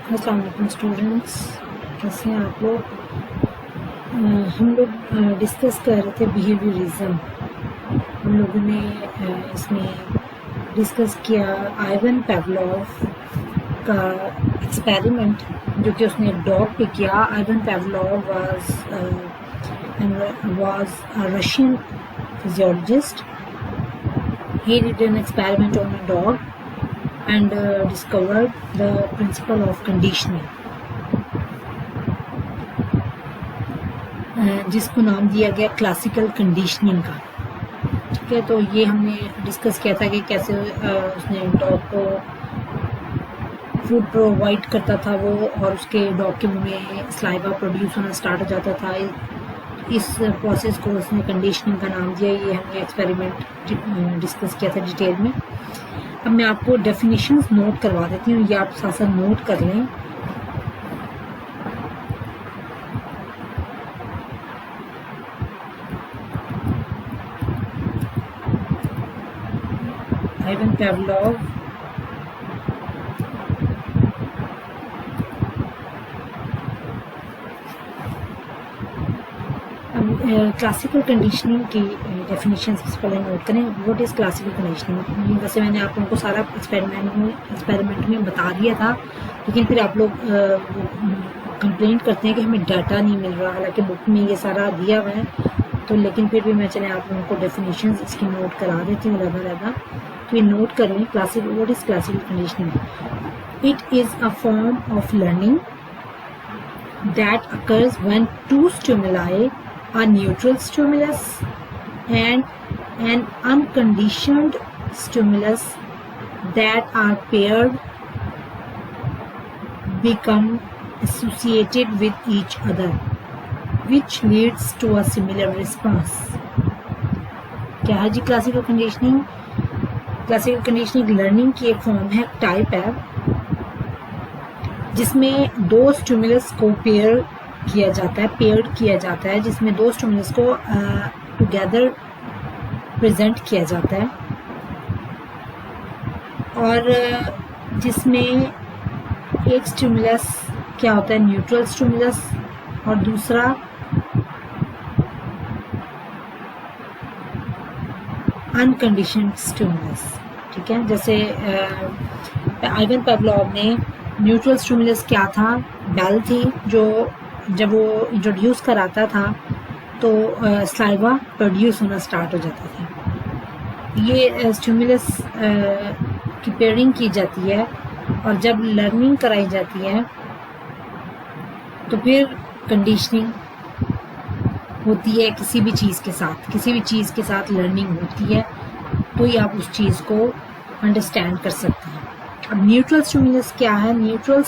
अस्सलाम वालेकुम स्टूडेंट्स, कैसे हैं आप लोग। हम लोग डिस्कस कर रहे थे बिहेवियरिज्म। हम लोगों ने इसमें डिस्कस किया आइवन पेवलोव का एक्सपेरिमेंट जो कि उसने एक डॉग पे किया। Ivan Pavlov was a Russian physiologist. He did an experiment on a dog and discovered the principle of conditioning, जिसको नाम दिया गया क्लासिकल कंडीशनिंग का। ठीक है, तो ये हमने डिस्कस किया था कि कैसे उसने डॉग को फूड प्रोवाइड करता था वो, और उसके डॉग के मुंह में स्लाइवा प्रोड्यूस होना स्टार्ट हो जाता था। इस प्रोसेस को उसने कंडीशनिंग का नाम दिया। ये हमने एक्सपेरिमेंट डिस्कस किया था डिटेल में। अब मैं आपको डेफिनेशंस नोट करवा देती हूँ, ये आप साथ साथ नोट कर लें। आइवन पेवलोव क्लासिकल कंडीशनिंग की डेफिनेशन सबसे पहले नोट करें। What is classical conditioning? वैसे मैंने आप लोगों को सारा एक्सपेरिमेंट में बता दिया था, लेकिन फिर आप लोग कंप्लेंट करते हैं कि हमें डाटा नहीं मिल रहा, हालांकि बुक में ये सारा दिया हुआ है। तो लेकिन फिर भी मैं चले आप लोगों को डेफिनेशन इसकी नोट करा देती हूँ ज़्यादा। तो ये नोट कर लें। What is classical conditioning? It is a form of learning that occurs when two stimuli, a neutral stimulus and an unconditioned stimulus that are paired become associated with each other, which leads to a similar response. क्या है जी classical conditioning? Classical conditioning learning की एक form है, type है, जिसमें दो stimulus को पेयर्ड किया जाता है, जिसमें दो स्टिमुलस को टुगेदर प्रेजेंट किया जाता है, और जिसमें एक स्टिमुलस क्या होता है, न्यूट्रल स्टिमुलस, और दूसरा अनकंडीशनड स्टिमुलस। ठीक है, जैसे आइवन पेवलोव ने न्यूट्रल स्टिमुलस क्या था, बेल थी, जो जब वो इंट्रोड्यूस कराता था तो स्लाइवा प्रोड्यूस होना स्टार्ट हो जाता था। ये स्टिमुलस की पेयरिंग की जाती है, और जब लर्निंग कराई जाती है तो फिर कंडीशनिंग होती है। किसी भी चीज़ के साथ लर्निंग होती है, तो ही आप उस चीज़ को अंडरस्टैंड कर सकते हैं। अब न्यूट्रल स्टिमुलस क्या है? न्यूट्रल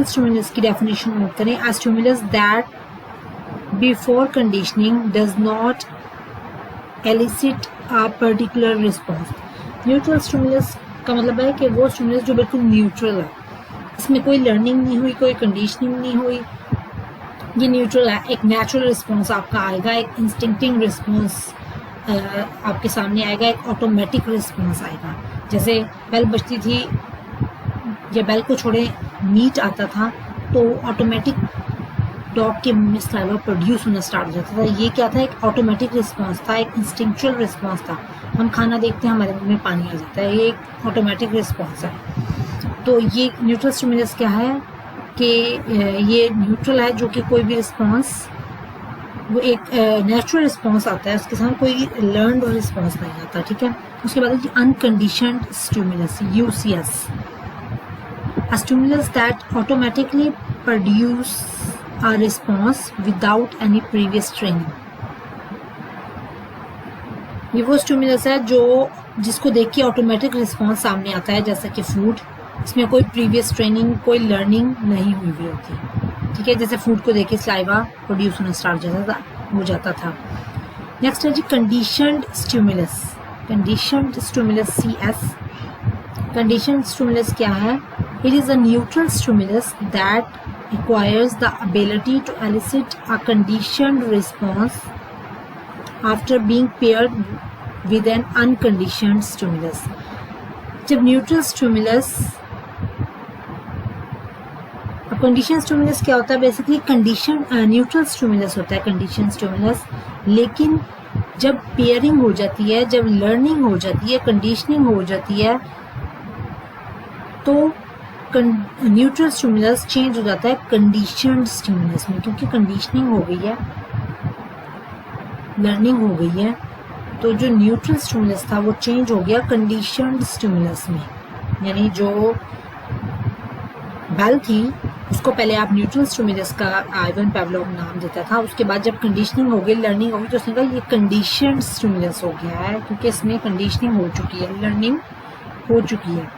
स्टिमुलस की डेफिनेशन नोट करें। A stimulus that before conditioning does not elicit a particular response. Neutral stimulus का मतलब है कि वो स्टिमुलस जो बिल्कुल न्यूट्रल है, इसमें कोई लर्निंग नहीं हुई, कोई कंडीशनिंग नहीं हुई, ये न्यूट्रल है। एक नेचुरल रिस्पॉन्स आपका आएगा, एक इंस्टिंक्टिव रिस्पॉन्स आपके सामने आएगा, एक ऑटोमेटिक रिस्पॉन्स आएगा। जैसे बेल बजती थी या बेल को छोड़े मीट आता था, तो ऑटोमेटिक डॉग के मुंह में स्लाइवा प्रोड्यूस होना स्टार्ट हो जाता था। ये क्या था? एक ऑटोमेटिक रिस्पॉन्स था, एक इंस्टिंक्चुअल रिस्पॉन्स था। हम खाना देखते हैं, हमारे मुंह में पानी आ जाता है, ये एक ऑटोमेटिक रिस्पॉन्स है। तो ये न्यूट्रल स्टिमुलस क्या है कि ये न्यूट्रल है, जो कि कोई भी रिस्पॉन्स, वो एक नेचुरल रिस्पॉन्स आता है, उसके साथ कोई लर्नड रिस्पॉन्स नहीं आता। ठीक है, उसके बाद unconditioned stimulus, UCS, a stimulus that automatically produce a response without any previous training. ये वो स्टिमुलस है जिसको देख के ऑटोमेटिक रिस्पॉन्स सामने आता है, जैसा कि फूड, इसमें कोई प्रीवियस ट्रेनिंग, कोई लर्निंग नहीं हुई हुई होती। ठीक है, जैसे फूड को देख के स्लाइवा प्रोड्यूस होना स्टार्ट हो जाता था। नेक्स्ट है जी conditioned stimulus. CS। Conditioned stimulus क्या है? It is a neutral stimulus that acquires the ability to elicit a conditioned response after being paired with an unconditioned stimulus. जब न्यूट्रल स्टिमुलस, कंडीशन स्टिमुलस क्या होता है? Basically condition neutral stimulus होता है, condition stimulus. लेकिन जब pairing हो जाती है, जब लर्निंग हो जाती है, कंडीशनिंग हो जाती है, तो न्यूट्रल स्टिमुलस चेंज हो जाता है कंडीशनड स्टिमुलस में, क्योंकि कंडीशनिंग हो गई है, लर्निंग हो गई है, तो जो न्यूट्रल स्टिमुलस था वो चेंज हो गया कंडीशनड स्टिमुलस में। यानी जो बेल थी उसको पहले आप न्यूट्रल स्टिमुलस का आइवन पावलोव नाम देता था, उसके बाद जब कंडीशनिंग हो गई, लर्निंग हो गई, तो उसने कहा ये कंडीशनड स्टिमुलस हो गया है, क्योंकि इसमें कंडीशनिंग हो चुकी है, लर्निंग हो चुकी है।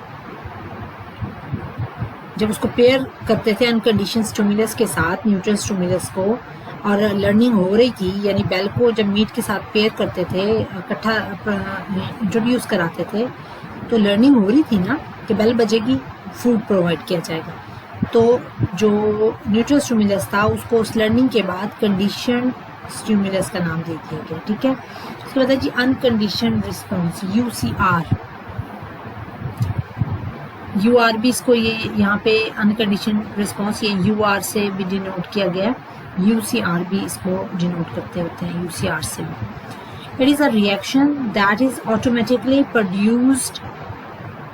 जब उसको पेयर करते थे अनकंडीशन स्टिमुलस के साथ, न्यूट्रल स्टिमुलस को, और लर्निंग हो रही थी, यानी बेल को जब मीट के साथ पेयर करते थे, इकट्ठा इंट्रोड्यूस कराते थे, तो लर्निंग हो रही थी ना कि बेल बजेगी, फूड प्रोवाइड किया जाएगा। तो जो न्यूट्रल स्टिमुलस था उसको उस लर्निंग के बाद कंडीशन स्टिमुलस का नाम दे दिया गया। ठीक है, उसके बाद है जी अनकंडीशन रिस्पॉन्स, UCR। UR भी इसको ये यहाँ पे अनकंडीशन रिस्पॉन्स, ये UR से भी डिनोट किया गया, UCR भी इसको डिनोट करते होते हैं, UCR से भी। It is a reaction that is automatically produced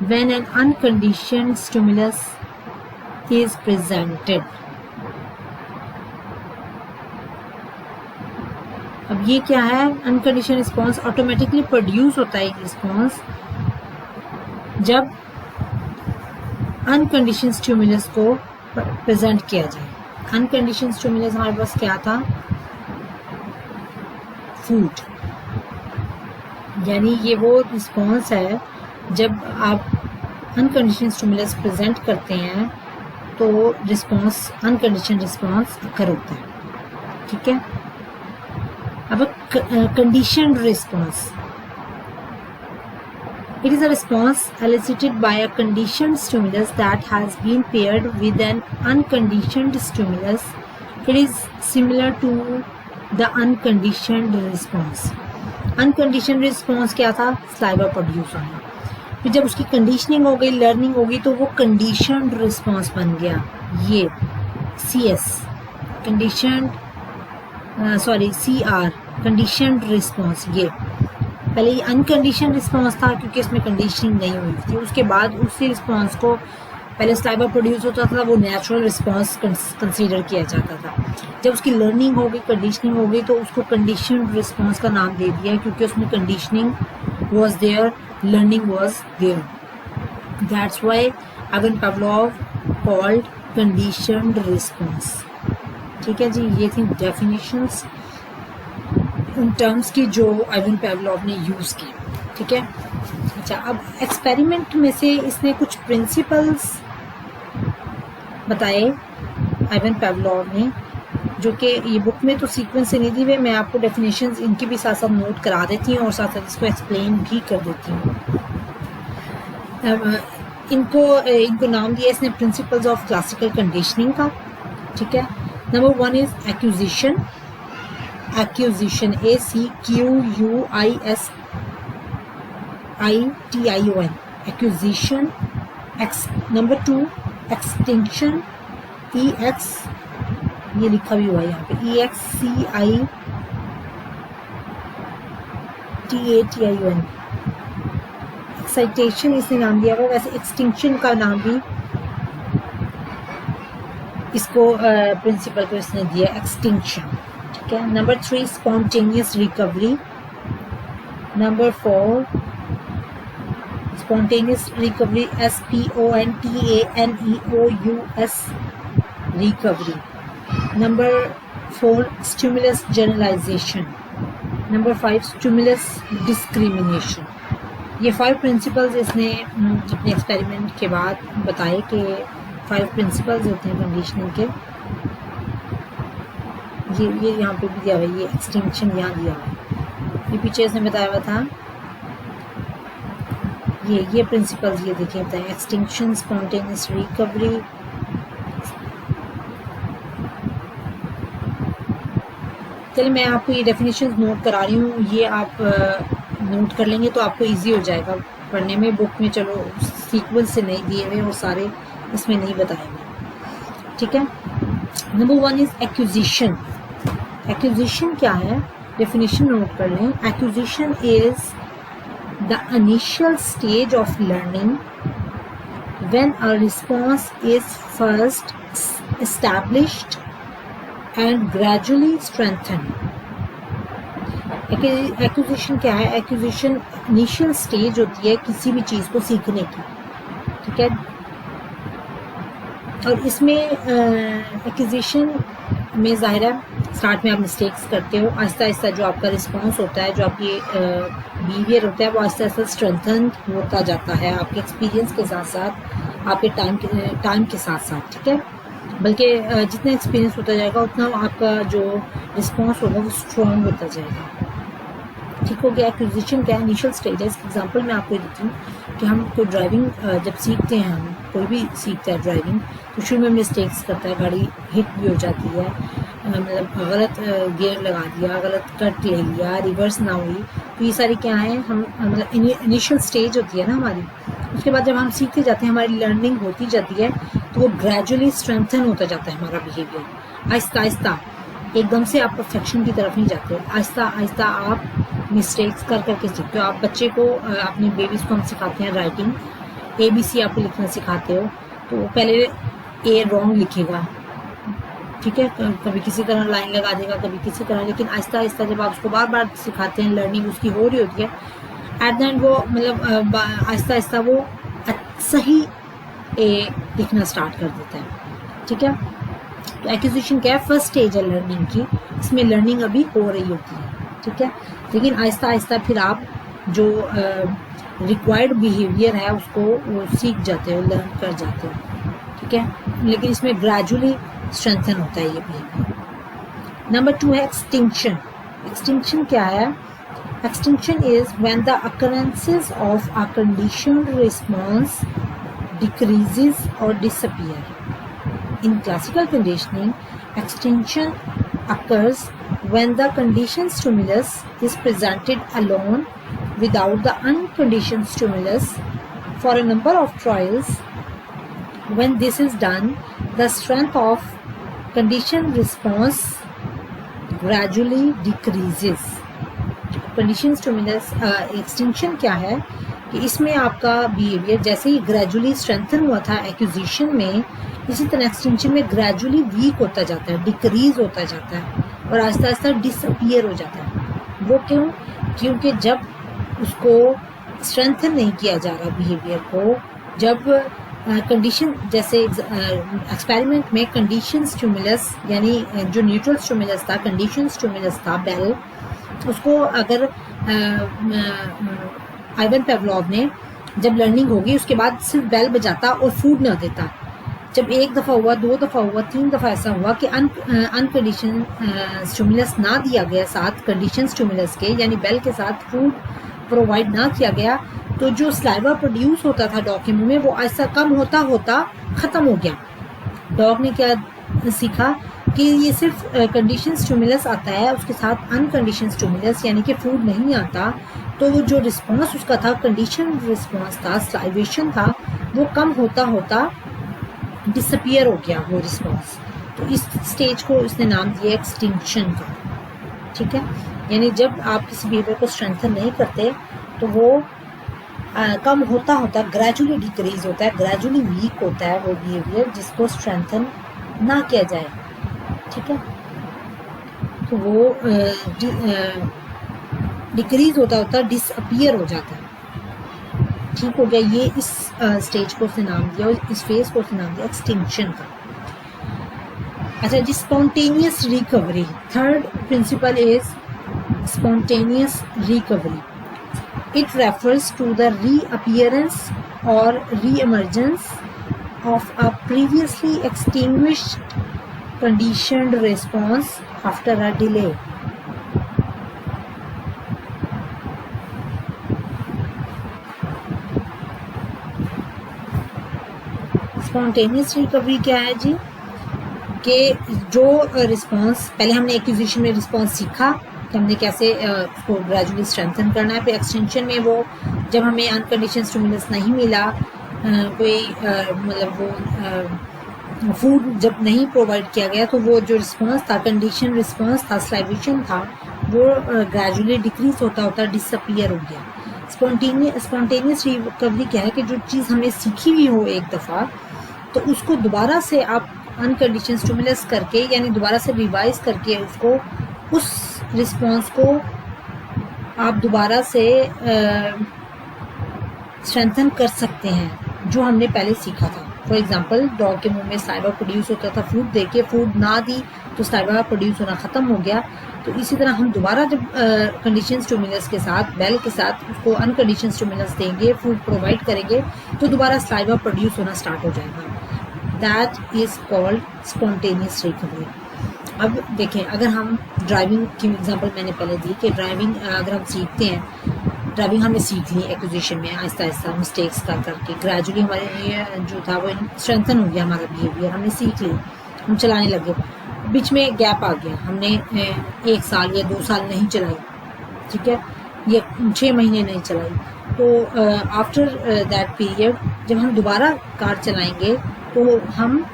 when an unconditioned stimulus is presented। अब ये क्या है? अनकंडीशनल रिस्पॉन्स ऑटोमेटिकली प्रोड्यूस होता है रिस्पॉन्स जब अनकंडीशन स्टिमुलस को प्रेजेंट किया जाए। अनकंडीशन स्टिमुलस हमारे पास क्या था? फूड। यानी ये वो रिस्पॉन्स है जब आप अनकंडीशन स्टिमुलस प्रेजेंट करते हैं तो रिस्पॉन्स, अनकंडीशन रिस्पॉन्स अकर होता है। ठीक है, अब condition response, it is a response elicited by a conditioned stimulus that has been paired with an unconditioned stimulus. It is similar to the unconditioned response. Unconditioned response क्या था? सलाइवा प्रोड्यूस होना। फिर जब उसकी कंडीशनिंग हो गई, learning हो गई, तो वो कंडीशनड रिस्पॉन्स बन गया, ये CS, conditioned, sorry CR, conditioned response. ये पहले ये अनकंडीशन रिस्पॉन्स था क्योंकि इसमें कंडीशनिंग नहीं हुई थी। उसके बाद उसी रिस्पॉन्स को पहले सलाइवा प्रोड्यूस होता था, वो नेचुरल रिस्पॉन्स कंसीडर किया जाता था। जब उसकी लर्निंग हो गई, कंडीशनिंग हो गई, तो उसको कंडीशनड रिस्पॉन्स का नाम दे दिया क्योंकि उसमें conditioning was there, learning was there. That's why Ivan Pavlov called conditioned response. ठीक है जी, ये थी definitions उन टर्म्स की जो आइवन पावलोव ने यूज़ की। ठीक है, अच्छा, अब एक्सपेरिमेंट में से इसने कुछ प्रिंसिपल्स बताए आइवन पावलोव ने, जो कि ये बुक में तो सीक्वेंस से नहीं दी हुई, मैं आपको डेफिनेशंस इनकी भी साथ साथ नोट करा देती हूँ और साथ साथ इसको एक्सप्लेन भी कर देती हूँ। इनको नाम दिया इसने प्रिंसिपल्स ऑफ क्लासिकल कंडीशनिंग का। ठीक है, number 1 is accusation, ACQUISITION, accusation. Number 2 extinction, EX, ये लिखा भी हुआ है यहाँ पे, EXCITATION, एक्साइटेशन इसने नाम दिया हुआ। वैसे एक्सटिंक्शन का नाम भी इसको प्रिंसिपल को इसने दिया, एक्सटिंक्शन। ठीक है, number 3 spontaneous recovery, number 4 spontaneous recovery, SPONTANEOUS, recovery. Number 4 stimulus generalisation, number 5 stimulus discrimination. ये 5 प्रिंसिपल्स इसने अपने एक्सपेरिमेंट के बाद बताए कि 5 प्रिंसिपल्स होते हैं कंडीशनिंग के। ये यहाँ पे भी दिया हुआ है, ये एक्सटिंक्शन यहाँ दिया हुआ है, ये पीछे इसने बताया हुआ था। ये प्रिंसिपल्स ये देखिए बताए, एक्सटिंक्शन, स्पॉन्टेनियस रिकवरी, चलिए मैं आपको ये डेफिनेशन नोट करा रही हूँ, ये आप नोट कर लेंगे तो आपको इजी हो जाएगा पढ़ने में। बुक में चलो सीक्वेंस से नहीं दिए हुए, वो सारे इसमें नहीं बताए हुए, ठीक है। Number 1 is acquisition. एक्विजिशन क्या है, डेफिनेशन नोट कर लें। Acquisition is the initial stage of learning when a response is first established and gradually strengthened. Acquisition क्या है, एक्विजिशन इनिशियल स्टेज होती है किसी भी चीज़ को सीखने की, ठीक है। और इसमें एक्विजिशन में ज़ाहिर है स्टार्ट में आप मिस्टेक्स करते हो, आहिस्ता आहिस्ता जो आपका रिस्पॉन्स होता है, जो आपकी बिहेवियर होता है, वो आहिस्ता आहिस्ता स्ट्रेंथन होता जाता है आपके एक्सपीरियंस के साथ साथ, आपके टाइम के साथ साथ, ठीक है। बल्कि जितना एक्सपीरियंस होता जाएगा उतना आपका जो रिस्पॉन्स होगा वो स्ट्रॉन्ग होता जाएगा, ठीक हो गया। एक्विजिशन क्या है, इनिशियल स्टेज है। इसका एग्जांपल मैं आपको देती हूँ कि हम कोई ड्राइविंग जब सीखते हैं, हम कोई भी सीखता है ड्राइविंग, तो शुरू में मिस्टेक्स करता है, गाड़ी हिट भी हो जाती है, मतलब गलत गियर लगा दिया, गलत कट ले लिया, रिवर्स ना हुई, तो ये सारी क्या है, हम मतलब इनिशियल स्टेज होती है ना हमारी। उसके बाद जब हम सीखते जाते हैं, हमारी लर्निंग होती जाती है, तो वो ग्रेजुअली स्ट्रेंथन होता जाता है हमारा बिहेवियर, आहिस्ता आहिस्ता। एकदम से आप परफेक्शन की तरफ नहीं जाते, आहिस्ता आहिस्ता आप मिस्टेक्स कर करके सीखते हो। आप बच्चे को, अपने बेबीज़ को हम सिखाते हैं राइटिंग, ABC आपको लिखना सिखाते हो, तो वो पहले A रॉन्ग लिखेगा, ठीक है, कभी किसी तरह लाइन लगा देगा, कभी किसी तरह, लेकिन आहिस्ता आहिस्ता जब आप उसको बार बार सिखाते हैं, लर्निंग उसकी हो रही होती है, एट द एंड वो मतलब आहिस्ता आहिस्ता वो सही A लिखना स्टार्ट कर देता है, ठीक है। तो एक्विजिशन क्या है, फर्स्ट स्टेज है लर्निंग की, इसमें लर्निंग अभी हो रही होती है, ठीक है। लेकिन आहिस्ता आहिस्ता फिर आप जो रिक्वायर्ड बिहेवियर है उसको वो सीख जाते हो, लर्न कर जाते हो, ठीक है। लेकिन इसमें ग्रेजुअली स्ट्रेंथन होता है ये बिहेवियर। नंबर 2 है एक्सटिंक्शन। एक्सटिंक्शन क्या है, extinction is when the occurrences of a conditioned response decreases or disappear. In classical conditioning, extinction occurs when the conditioned stimulus is presented alone without the unconditioned stimulus for a number of trials. When this is done, the strength of conditioned response gradually decreases. Conditioned stimulus extinction क्या है कि इसमें आपका behaviour जैसे ही gradually strengthen हुआ था acquisition में, इसी तरह एक्सटिंक्शन में ग्रेजुअली वीक होता जाता है, डिक्रीज होता जाता है और आहिस्ता आहिस्ता डिसअपियर हो जाता है। वो क्यों, क्योंकि जब उसको स्ट्रेंथन नहीं किया जा रहा बिहेवियर को, जब कंडीशन जैसे एक्सपेरिमेंट में कंडीशन स्टिमुलस यानी जो न्यूट्रल स्टिमुलस था, कंडीशन स्टिमुलस था बेल, उसको अगर आइवन पेवलोव ने जब लर्निंग होगी उसके बाद सिर्फ बेल बजाता और फूड ना देता, जब एक दफ़ा हुआ, 2 दफ़ा हुआ, 3 दफ़ा ऐसा हुआ कि अनकंडीशन स्टिमुलस ना दिया गया साथ कंडीशन स्टिमुलस के, यानी बेल के साथ फूड प्रोवाइड ना किया गया, तो जो स्लाइवा प्रोड्यूस होता था डॉग के मुंह में वो ऐसा कम होता होता ख़त्म हो गया। डॉग ने क्या सीखा कि ये सिर्फ कंडीशन स्टिमुलस आता है, उसके साथ अनकंडीशन स्टिमुलस यानी कि फूड नहीं आता, तो वो जो रिस्पॉन्स उसका था, कंडीशन रिस्पॉन्स था, स्लाइवेशन था, वो कम होता होता डिसअपियर हो गया वो रिस्पॉन्स। तो इस स्टेज को इसने नाम दिया एक्सटिंक्शन का, ठीक है। यानी जब आप किसी बिहेवियर को स्ट्रेंथन नहीं करते तो वो कम होता होता ग्रेजुअली डिक्रीज होता है, ग्रेजुअली वीक होता है वो बिहेवियर जिसको स्ट्रेंथन ना किया जाए, ठीक है। तो वो डिक्रीज होता होता डिसअपियर हो जाता है, ठीक हो गया। ये इस स्टेज को उसने नाम दिया और इस फेज को उसने नाम दिया एक्सटिंक्शन का। अच्छा जी, spontaneous recovery, third principle is spontaneous recovery. It refers to the reappearance or re-emergence of a previously extinguished conditioned response after a delay. Spontaneous recovery क्या है जी? कि जो रिस्पॉन्स पहले हमने एक्विजिशन में रिस्पॉन्स सीखा कि हमने कैसे उसको ग्रेजुअली स्ट्रेंथन करना है, फिर एक्सटेंशन में वो जब हमें अनकंडीशन स्टिमुलस नहीं मिला कोई मतलब वो फूड जब नहीं प्रोवाइड किया गया तो वो जो रिस्पॉन्स था, कंडीशन रिस्पॉन्स था, सलाइवेशन था, वो ग्रेजुअली डिक्रीज होता होता डिसअपियर हो गया। स्पॉन्टेनियस रिकवरी क्या है कि जो चीज़ हमने सीखी हुई हो एक दफ़ा, तो उसको दोबारा से आप अनकंडीशन स्टिमुलस करके, यानी दोबारा से रिवाइज करके उसको, उस रिस्पॉन्स को आप दोबारा से स्ट्रेंथन कर सकते हैं जो हमने पहले सीखा था। फॉर एग्जांपल, डॉग के मुंह में साइबा प्रोड्यूस होता था फूड दे के, फूड ना दी तो साइबा प्रोड्यूस होना ख़त्म हो गया। तो इसी तरह हम दोबारा जब कंडीशन स्टिमुलस के साथ, बेल के साथ उसको अनकंडीशन स्टिमुलस देंगे, फूड प्रोवाइड करेंगे, तो दोबारा साइबा प्रोड्यूस होना स्टार्ट हो जाएगा। That is called spontaneous recovery. अब देखें, अगर हम ड्राइविंग की एग्जांपल मैंने पहले दी कि ड्राइविंग अगर हम सीखते हैं, ड्राइविंग हमने सीख ली एक्विजिशन में, आहिस्ता आहिस्ता मिस्टेक्स कर करके ग्रेजुअली हमारे लिए जो था वो स्ट्रेंथन हो गया, हमारा बिहेवियर हमने सीख ली, हम चलाने लगे। बीच में गैप आ गया, हमने 1 साल या 2 साल नहीं चलाई, ठीक है, या 6 महीने नहीं चलाई, तो आफ्टर दैट पीरियड जब हम दोबारा कार चलाएंगे तो हम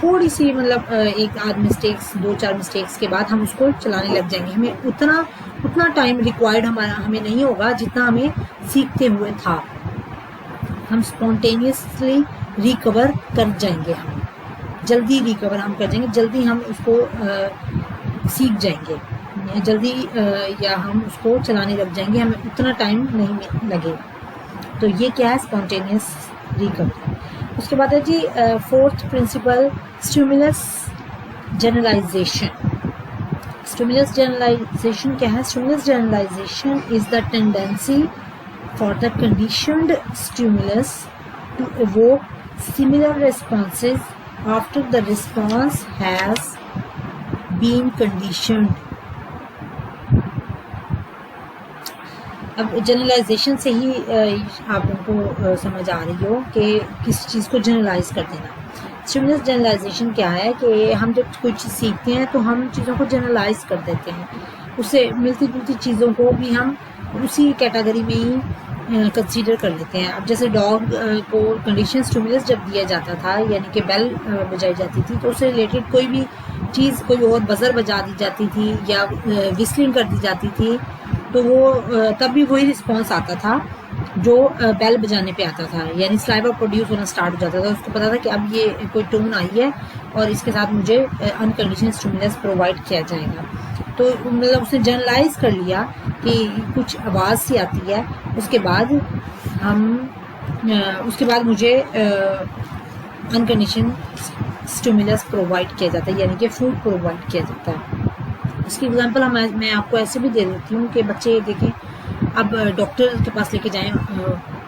थोड़ी सी मतलब एक आध मिस्टेक्स, 2-4 मिस्टेक्स के बाद हम उसको चलाने लग जाएंगे। हमें उतना टाइम रिक्वायर्ड हमें नहीं होगा जितना हमें सीखते हुए था। हम स्पॉन्टेनियसली रिकवर कर जाएंगे, हम जल्दी रिकवर हम कर जाएंगे, जल्दी हम उसको सीख जाएंगे, जल्दी या हम उसको चलाने लग जाएंगे, हमें उतना टाइम नहीं लगेगा। तो ये क्या है? Spontaneous recovery. उसके बाद है जी 4th principle, stimulus generalisation. Stimulus generalisation क्या है? Stimulus generalisation is the tendency for the conditioned stimulus to evoke similar responses after the response has been conditioned. अब जनरलाइजेशन से ही आप उनको समझ आ रही हो कि किस चीज़ को जनरलाइज कर देना। स्टिमुलस जनरलाइजेशन क्या है कि हम जब कोई चीज़ सीखते हैं तो हम चीज़ों को जनरलाइज कर देते हैं, उससे मिलती जुलती चीज़ों को भी हम उसी कैटेगरी में ही कंसीडर कर लेते हैं। अब जैसे डॉग को कंडीशन स्टिमुलस जब दिया जाता था, यानी कि बेल बजाई जाती थी, तो उससे रिलेटेड कोई भी चीज़, कोई और बजर बजा दी जाती थी या विस्लिंग कर दी जाती थी, तो वो तब भी वही रिस्पॉन्स आता था जो बेल बजाने पे आता था, यानी सलाइवा प्रोड्यूस होना स्टार्ट हो जाता था। उसको पता था कि अब ये कोई टोन आई है और इसके साथ मुझे अनकंडीशनल स्टिमुलस प्रोवाइड किया जाएगा। तो मतलब उसने जनरलाइज कर लिया कि कुछ आवाज़ सी आती है, उसके बाद मुझे अनकंडीशन स्टिमुलस प्रोवाइड किया जाता है, यानी कि फूड प्रोवाइड किया जाता है। इसकी एग्जांपल मैं आपको ऐसे भी दे देती हूँ कि बच्चे देखें, अब डॉक्टर के पास लेके जाएं,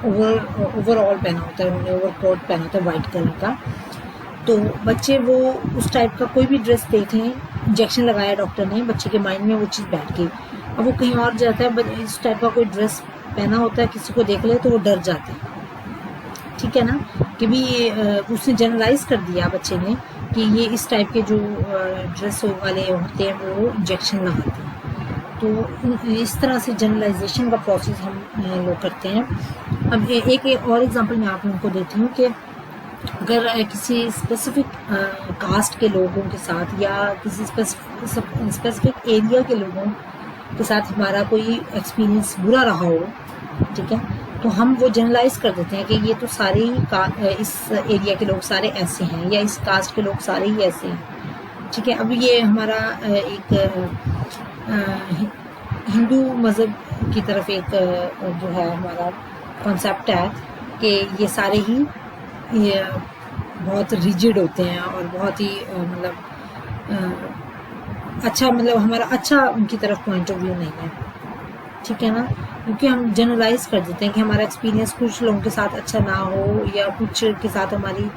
ओवरऑल पहना होता है उन्होंने, ओवरकोट पहना होता है वाइट कलर का, तो बच्चे वो उस टाइप का कोई भी ड्रेस देख लें, इंजेक्शन लगाया डॉक्टर ने, बच्चे के माइंड में वो चीज़ बैठ गई। अब वो कहीं और जाता है, इस टाइप का कोई ड्रेस पहना होता है, किसी को देख ले तो वो डर जाता है, ठीक है ना, कि भी उसने जनरलाइज कर दिया बच्चे ने कि ये इस टाइप के जो ड्रेस वाले होते हैं वो इंजेक्शन लगाते हैं। तो इस तरह से जनरलाइजेशन का प्रोसेस हम लोग करते हैं। अब एक और एग्जांपल मैं आप लोगों को देती हूँ कि अगर किसी स्पेसिफिक कास्ट के लोगों के साथ या किसी स्पेसिफिक एरिया के लोगों के साथ हमारा कोई एक्सपीरियंस बुरा रहा हो, ठीक है, तो हम वो जनरलाइज कर देते हैं कि ये तो सारे ही इस एरिया के लोग सारे ऐसे हैं, या इस कास्ट के लोग सारे ही ऐसे हैं, ठीक है। अब ये हमारा एक हिंदू मज़हब की तरफ एक जो है हमारा कॉन्सेप्ट है कि ये सारे ही ये बहुत रिजिड होते हैं और बहुत ही मतलब अच्छा, मतलब हमारा अच्छा उनकी तरफ पॉइंट ऑफ व्यू नहीं है, ठीक है ना, क्योंकि हम जनरलाइज कर देते हैं कि हमारा एक्सपीरियंस कुछ लोगों के साथ अच्छा ना हो या कुछ के साथ हमारी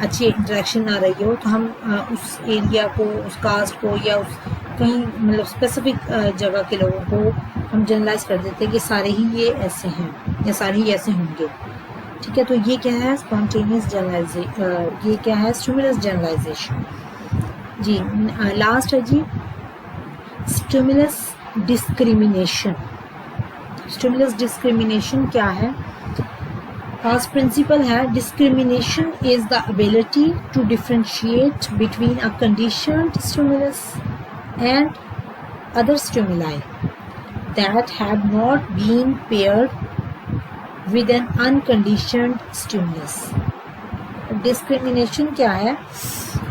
अच्छी इंटरेक्शन ना रही हो, तो हम उस एरिया को, उस कास्ट को या उस कहीं मतलब स्पेसिफिक जगह के लोगों को हम जनरलाइज कर देते हैं कि सारे ही ये ऐसे हैं या सारे ही ऐसे होंगे, ठीक है। तो ये क्या है? स्पॉन्टेनियस जनरलाइजेशन, ये क्या है? Stimulus generalisation. जी लास्ट है जी स्टिमुलस डिस्क्रिमिनेशन। स्टिमुलस डिस्क्रिमिनेशन क्या है? फर्स्ट प्रिंसिपल है discrimination is the ability to differentiate between a conditioned stimulus and other stimuli that have not been paired with an unconditioned stimulus. Discrimination क्या है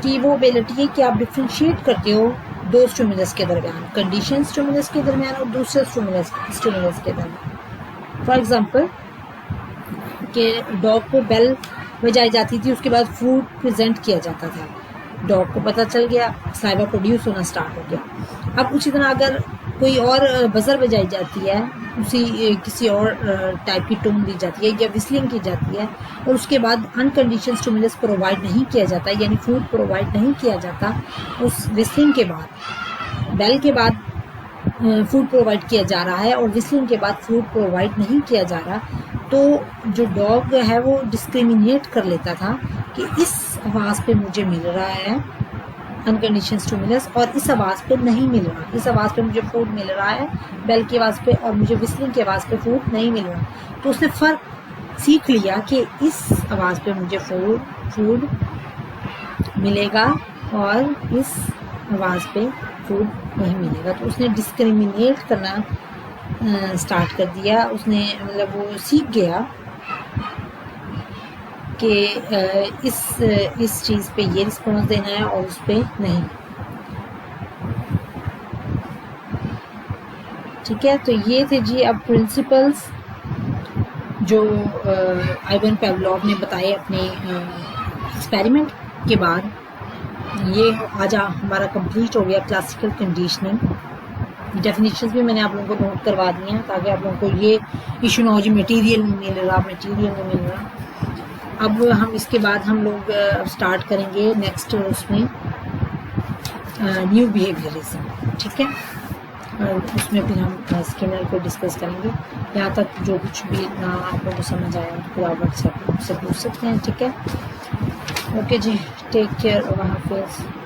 कि वो एबिलिटी है कि आप डिफ्रेंशिएट करते हो दो स्टिमुलस के दरमियान, कंडीशन स्टिमुलस के दरमियान और दूसरे स्टिमुलस के दरमियान. फॉर एग्जांपल कि डॉग को बेल बजाई जाती थी, उसके बाद फूड प्रेजेंट किया जाता था, डॉग को पता चल गया, साइबा प्रोड्यूस होना स्टार्ट हो गया. अब उसी तरह अगर कोई और बजर बजाई जाती है, उसी किसी और टाइप की टोन दी जाती है या विस्लिंग की जाती है और उसके बाद अनकंडीशन स्टिमुलस प्रोवाइड नहीं किया जाता, यानी फूड प्रोवाइड नहीं किया जाता, उस विस्लिंग के बाद, बेल के बाद फूड प्रोवाइड किया जा रहा है और विस्लिंग के बाद फूड प्रोवाइड नहीं किया जा रहा, तो जो डॉग है वो डिस्क्रिमिनेट कर लेता था कि इस आवाज़ पे मुझे मिल रहा है अनकंडीशन स्टिमुलस और इस आवाज़ पे नहीं मिल रहा, इस आवाज़ पे मुझे फूड मिल रहा है बेल की आवाज़ पे और मुझे विस्लिंग की आवाज़ पे फूड नहीं मिल रहा. तो उसने फ़र्क सीख लिया कि इस आवाज़ पे मुझे फूड मिलेगा और इस आवाज़ पे फूड नहीं मिलेगा. तो उसने डिस्क्रिमिनेट करना स्टार्ट कर दिया. उसने मतलब वो सीख गया कि इस चीज़ पे ये रिस्पॉन्स देना है और उस पे नहीं. ठीक है, तो ये थे जी अब प्रिंसिपल्स जो आइवन पेवलोव ने बताए अपने एक्सपेरिमेंट के बाद. ये आज हमारा कंप्लीट हो गया क्लासिकल कंडीशनिंग. डेफिनेशंस भी मैंने आप लोगों को नोट करवा दी हैं ताकि आप लोगों को ये इशू ना हो जी मटेरियल नहीं मिल रहा. अब हम इसके बाद हम लोग स्टार्ट करेंगे नेक्स्ट उसमें न्यू बिहेवियरिज्म. ठीक है, उसमें फिर हम स्किनर को डिस्कस करेंगे. यहाँ तक जो कुछ भी ना आप लोगों को समझ आया तो आप व्हाट्सएप से पूछ सकते हैं. ठीक है, ओके जी, टेक केयर, अल्लाह हाफिज़.